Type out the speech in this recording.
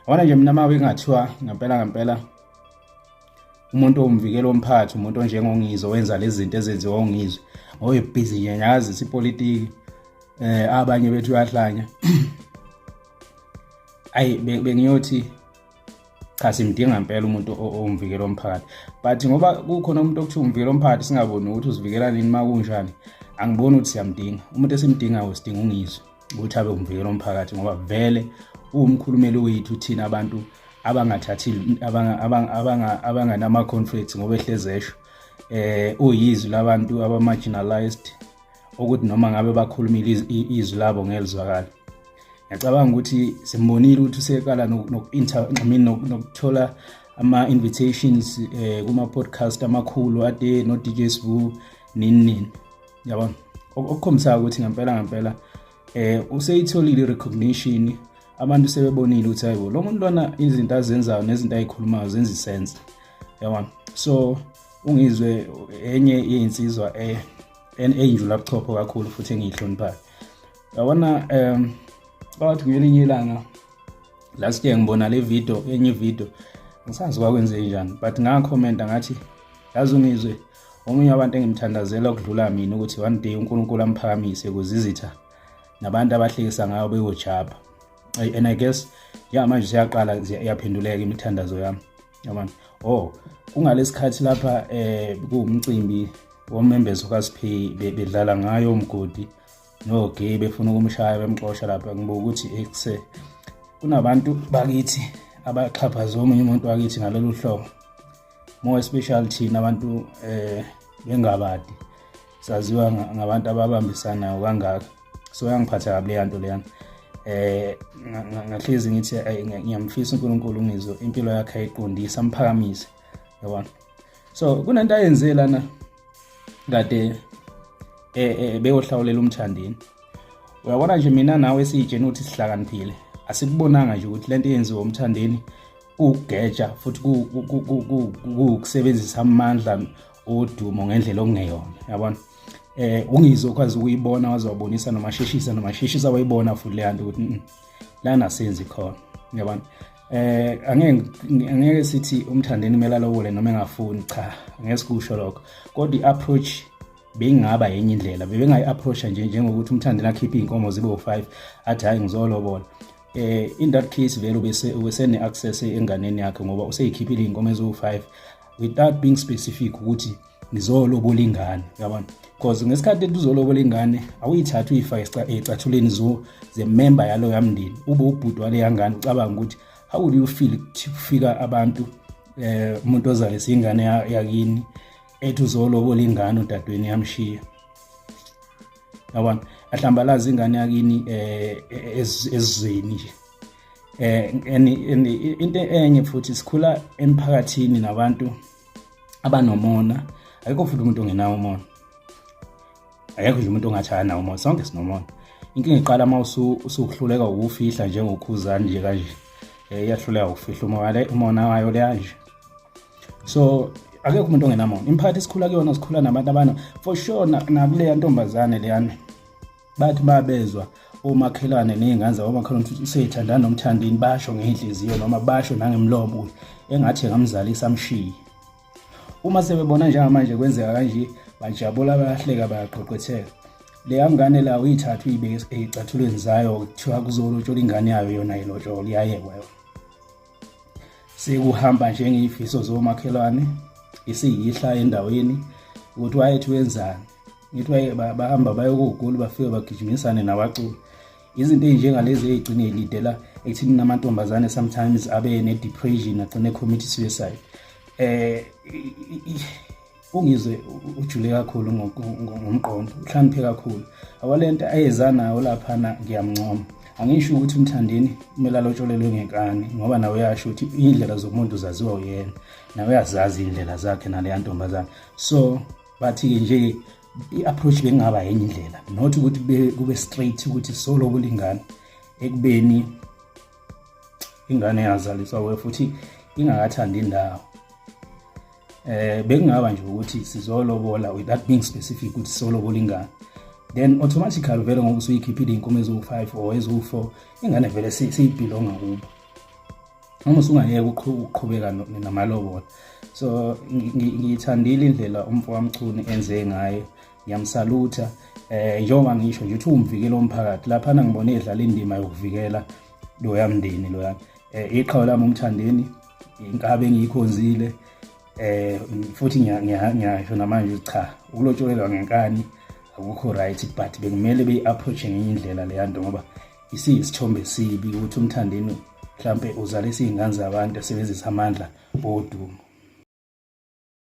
Wona nje mina mawe ngathiwa ngempela umuntu omvikela omphathi umuntu onjengongizwe wenza lezi zinto ezenziwa ongizwe oyibhizi nyenyazi sipolitiki abanye bethu yahlanya ayi bengiyothi cha simdinga impela umuntu omvikela omphakathi but ngoba kukhona umuntu okuthiwa umvikela omphakathi singaboni ukuthi uzivikela nini makunjani angiboni ukuthi siyamdinga umuntu esimdingayo sidinga ungizwe ukuthi abe umvikela omphakathi ngoba vele umkhulumeli wethu thina abantu abangathathi abanganama conflicts ngoba ehlezesho uyizwi labantu aba marginalized ukuthi noma ngabe bakhulumile izwi labo ngelizwakala. Ngiyacabanga ukuthi simbonile ukuthi useqala nokuthola ama invitations kuma podcast amakhulu ade no DJ Sbu nini yabona okukhombisa ukuthi ngempela useyitholile recognition abantu sebebonile ukuthi hayibo lo muntu lona izinto azenzayo nezinto ayikhulumayo zenza isense yabona. So ungizwe enye yezinsizwa enjula buchopho kakhulu futhi engihloniphayo yabona. Bathi ngelinye ilanga last year ngibona le video enye video ngisazi kwakwenze njani but ngakhomenta ngathi yazi ungizwe omunye abantu engimthandazela ukudlula mina ukuthi one day uNkulunkulu amphakamise kuzizitha nabantu abahlekisa ngayo beyojaba and I guess manje siyaqala yaphenduleka imithandazo yami yabona. Kungalesikhathi lapha kuwumcimbi womembezo kaSiphi bedlala ngayo umgodi no gay befuna ukumshaya bemxosha lapha ngibuka ukuthi ekuse kunabantu bakithi abaxhaphaza omunye umuntu wakithi ngalolu hlobo more especially thina abantu bengabadi saziwa ngabantu ababambisana kangaka. So yangiphatha kabi le nto leyana ngahlezi ngithi ngiyamfisa uNkulunkulu ungizwe impilo yakhe ayiqondisa amphakamise yabona. So kunento ayenze lana kade beyohlawulela umthandeni uyabona nje mina nawe siyijene ukuthi sihlakaniphile asikubonanga nje ukuthi lento yenziwa umthandeni ukugeja futhi ukusebenzisa amandla odumo ngendlela okungeyona yabona. Ungizwe ukwazi ukuyibona wazobonisa nomasheshisa wayibona futhi le nto ukuthi lana senzi khona yabona. Angeke sithi umthandeni melalowole noma engafuni cha angeke sikusho lokho kodwa iapproach bengaba yenye indlela bebengayi-approacha njengokuthi umthandeni akhiphe inkomo zibe u5 athi hayi ngizolobola. In that case vele ubesene-access enganeni yakhe ngoba useyikhiphile inkomo eziwu5 without being specific ukuthi ngizolobola ingane yabona. Because ngesikhathi uzolobola ingane awuyithatha uyifaka ecathuleni zemember yalo yamndeni ube ubhuti wale yangane ucabanga ukuthi how would you feel kufika abantu umuntu ozalisa ingane yakini ethi uzolobola ingane udadweni yamshiya yabona ahlambalaza ingane yakini ezizweni nje. Into enye futhi sikhula emphakathini nabantu abanomona ayikho futhi umuntu ongenawo umona ayikho nje umuntu ongathana nawo umona sonke sinomona. Inkinga iqala uma usuhluleka ukufihla njengokhuzani nje kanje iyahluleka ukufihla umona wayo leanje. So akekho umuntu ongenamona. Imphakathi sikhula kuyona sikhula nabantu abana for sure nakule ntombazane leyana bathi babezwa omakhelwane nezingane zabo omakhelwane ukuthi useyithandana nomthandini basho ngenhliziyo noma basho nangemlomo engathi ngamzalisa amshiye. Uma sebebona njengamanje kwenzeka kanje bajabula bayahleka bayaqoqetheka. Le yangane la uyithatha uyibeke ezicathulweni zayo kuthiwa kuzolotshola ingane yayo yona ilotsholo iyayekwa yona. Sekuhamba njengezifiso zomakhelwane isiyihla endaweni ukuthi wayethi wenzani ngithi bahamba bayokugula bafike bagijimisane nabaculi. Izinto ezinjengalezi ezigcine elidela ekuthini namantombazane sometimes abe ne-depression agcine commit suicide. Ungizwe ujule kakhulu ngomqondo uhlamphe kakhulu awalento ayezanayo laphana ngiyamncoma. Angisho ukuthi umthandeni kumele alotsholelwe ngenkani ngoba nawe uyasho ukuthi indlela zomuntu zaziwa uyena nawe uyazazi indlela zakhe nale ntombazana. So bathi nje i-approach bengaba yenye indlela not ukuthi kube straight ukuthi solo bulingane ekubeni ingane yazaliswa we futhi ingakathandi indawo. Bekungaba nje ukuthi sizolobola without being specific ukuthi solobola ingane then automatically vele ngoba usuyikhiphile inkomo eziwu5 or eziwu4 ingane vele siyibhilonga kubo noma usungayeka ukuqhubeka namalobolo. So ngiyithandile indlela umfowethu Mchunu enze ngayo, ngiyamsalutha. Njengoba ngisho nje uthi umvikeli womphakathi, laphana ngibone edlala indima yokuvikela loya mndeni loya. Iqhawe lami uMthandeni, inkabe engiyikhonzile, futhi ngiyasho namanje cha, ukulotsholelwa ngenkani akukho right, but bekumele beyi-approach ngenye indlela leya nto, ngoba isiyisithombe sibi ukuthi uMthandeni mhlampe uzalisa iy'ngane zabantu esebenzisa amandla odumo.